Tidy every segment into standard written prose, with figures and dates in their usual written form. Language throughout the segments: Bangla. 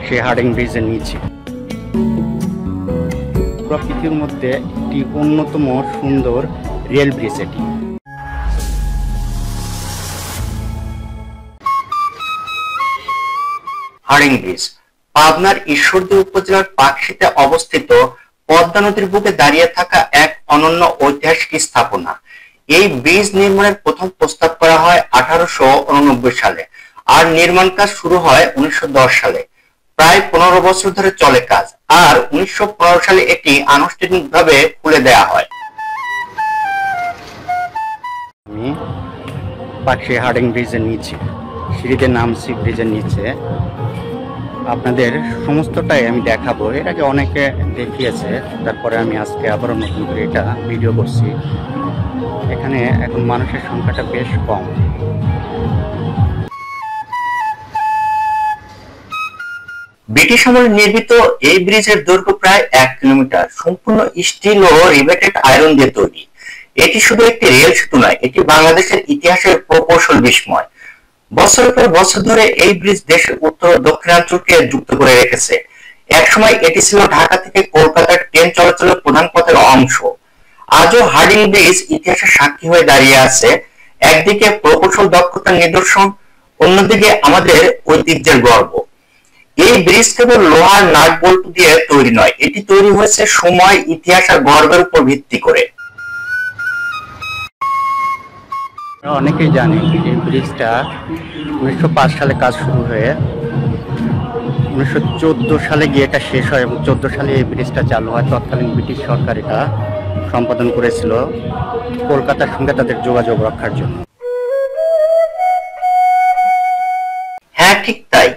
পাকশী হার্ডিং ব্রিজের নিচে। প্রকৃতির মধ্যে একটি অন্যতম সুন্দর রেল ব্রিজ এটি। হার্ডিং ব্রিজ পাবনার ঈশ্বরদী উপজেলার পাকশীতে অবস্থিত পদ্মা নদীর বুকে দাঁড়িয়ে থাকা এক অনন্য ঐতিহাসিক স্থাপনা। এই ব্রিজ নির্মাণের প্রথম প্রস্তাব করা হয় 1889 সালে আর নির্মাণ কাজ শুরু হয় 1910 সালে। প্রায় 15 বছর ধরে চলে কাজ আর 1915 সালে এটি আনুষ্ঠানিকভাবে খুলে দেওয়া হয়। আমি পাকশী হার্ডিং ব্রিজের নিচে সিঁড়িতে নামছি, ব্রিজের নিচে আপনাদের সমস্তটাই আমি দেখাবো। এর আগে অনেকে দেখিয়েছে, তারপরে আমি আজকে আবারও নতুন করে এটা ভিডিও করছি। এখানে এখন মানুষের সংখ্যাটা বেশ কম। ব্রিটিশ আমলে নির্মিত এই ব্রিজের দৈর্ঘ্য প্রায় 1 কিলোমিটার, সম্পূর্ণ স্টিল ও রিভেটেড আয়রন দিয়ে তৈরি। এটি শুধু একটি রেল সেতু নয়, এটি বাংলাদেশের ইতিহাসের প্রকৌশল বিস্ময়। বছরের পর বছর ধরে এই ব্রিজ দেশের উত্তর ও দক্ষিণাঞ্চলকে যুক্ত করে রেখেছে। একসময় এটি ছিল ঢাকা থেকে কলকাতার ট্রেন চলাচলের প্রধান পথের অংশ। আজও হার্ডিং ব্রিজ ইতিহাসের সাক্ষী হয়ে দাঁড়িয়ে আছে। একদিকে প্রকৌশল দক্ষতার নিদর্শন, অন্যদিকে আমাদের ঐতিহ্যের গর্ব। এই ব্রিজ কেবল লোহার নাট বল্টু দিয়ে তৈরি নয়, এটি তৈরি হয়েছে সময়, ইতিহাস আর গর্বের উপর ভিত্তি করে। অনেকেই জানেন এই ব্রিজটা 1905 সালে কাজ শুরু হয়ে 1914 সালে গিয়ে এটা শেষ হয় এবং 14 সালে এই ব্রিজটা চালু হয়। তৎকালীন ব্রিটিশ সরকার এটা সম্পাদন করেছিল কলকাতার সঙ্গে তাদের যোগাযোগ রক্ষার জন্য। হ্যাঁ, ঠিক তাই।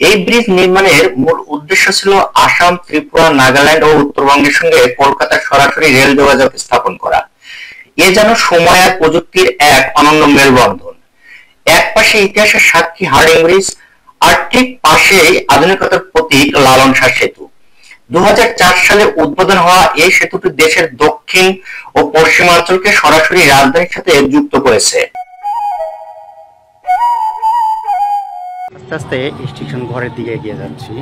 এই ব্রিজ নির্মাণের মূল উদ্দেশ্য ছিল আসাম, ত্রিপুরা, নাগাল্যান্ড ও উত্তরবঙ্গের সঙ্গে কলকাতার সরাসরি রেল যোগাযোগ স্থাপন করা। এ যেন সময় আর প্রযুক্তির এক অনন্য মেলবন্ধন। এক পাশে ইতিহাসের সাক্ষী হার্ডিং ব্রিজ, আর ঠিক পাশেই আধুনিকতার প্রতীক লালন শাহ সেতু। 2004 সালে উদ্বোধন হওয়া এই সেতুটি দেশের দক্ষিণ ও পশ্চিমাঞ্চলকে সরাসরি রাজধানীর সাথে যুক্ত করেছে। আস্তে আস্তে স্টেশন ঘরের দিকে এগিয়ে যাচ্ছি।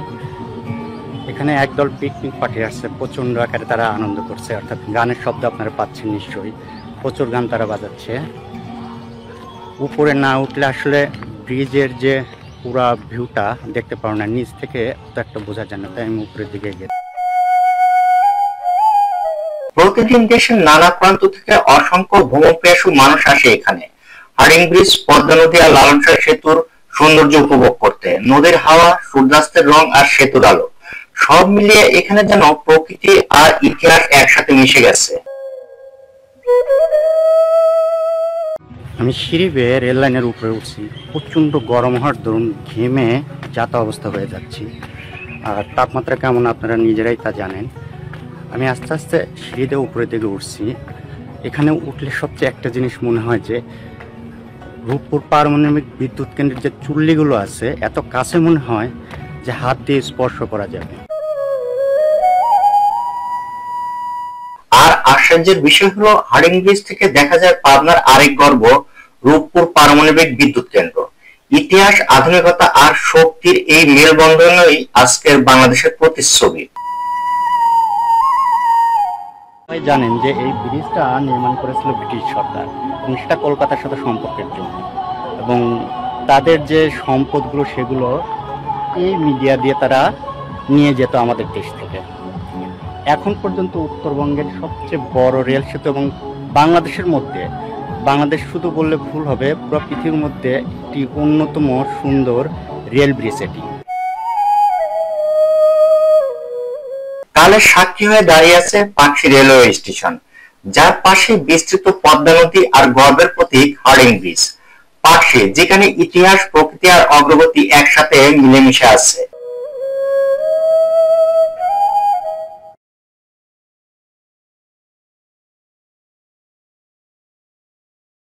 এখানে একদল পিকনিক পার্টি আসছে, প্রচন্ড আকারে তারা আনন্দ করছে, অর্থাৎ গানের শব্দ আপনারা পাচ্ছেন নিশ্চয়ই। প্রচুর গান তারা বাজাচ্ছে। উপরে না উঠলে আসলে ব্রিজের যে পুরা ভিউটা দেখতে পারো না, নিচ থেকে অত একটা বোঝা যায় না, তাই আমি উপরের দিকে গিয়ে। প্রতিদিন দেশের নানা প্রান্ত থেকে অসংখ্য ভ্রমণপিপাসু মানুষ আসে এখানে হার্ডিং ব্রিজ, পদ্মা নদী আর লালন শাহ সেতুর সৌন্দর্য উপভোগ করতে। নদীর হাওয়া, সূর্যাস্তের রং আর সেতুর আলো সব মিলিয়ে এখানে যেন প্রকৃতি আর ইতিহাস একসাথে মিশে গেছে। আমি সিঁড়ি বেয়ে রেল লাইনের উপরে উঠছি। প্রচণ্ড গরম হওয়ার দরুন ঘেমে যাতা অবস্থা হয়ে যাচ্ছি। আর তাপমাত্রা কেমন আপনারা নিজেরাই তা জানেন। আমি আস্তে আস্তে সিঁড়িতে উপরের দিকে উঠছি। এখানে উঠলে সবচেয়ে একটা জিনিস মনে হয় যে রূপপুর পারমাণবিক বিদ্যুৎ কেন্দ্রের যে চুল্লিগুলো আছে এত কাছে মনে হয় যে হাত দিয়ে স্পর্শ করা যাবে। আর আশ্চর্যের বিষয় হলো হার্ডিং ব্রিজ থেকে দেখা যায় পাবনার আরেক গর্ব, রূপপুর পারমাণবিক বিদ্যুৎ কেন্দ্র। ইতিহাস, আধুনিকতা আর শক্তির এই মেলবন্ধনই আজকের বাংলাদেশের প্রতিচ্ছবি। সবাই জানেন যে এই ব্রিজটা নির্মাণ করেছিল ব্রিটিশ সরকার এবং সেটা কলকাতার সাথে সম্পর্কের জন্য, এবং তাদের যে সম্পদগুলো সেগুলো এই মিডিয়া দিয়ে তারা নিয়ে যেত আমাদের দেশ থেকে। এখন পর্যন্ত উত্তরবঙ্গের সবচেয়ে বড় রেল সেতু এবং বাংলাদেশের মধ্যে, বাংলাদেশ শুধু বললে ভুল হবে, পুরো পৃথিবীর মধ্যে একটি অন্যতম সুন্দর রেল ব্রিজ এটি। কালের সাক্ষী হয়ে দাঁড়িয়ে আছে পাকশী রেলওয়ে স্টেশন, যার পাশে বিস্তৃত পদ্মা নদী আর গর্বের প্রতীক হার্ডিং ব্রিজ। পাকশী যেখানে ইতিহাস, প্রকৃতি আর অগ্রগতি একসাথে মিলেমিশে আছে।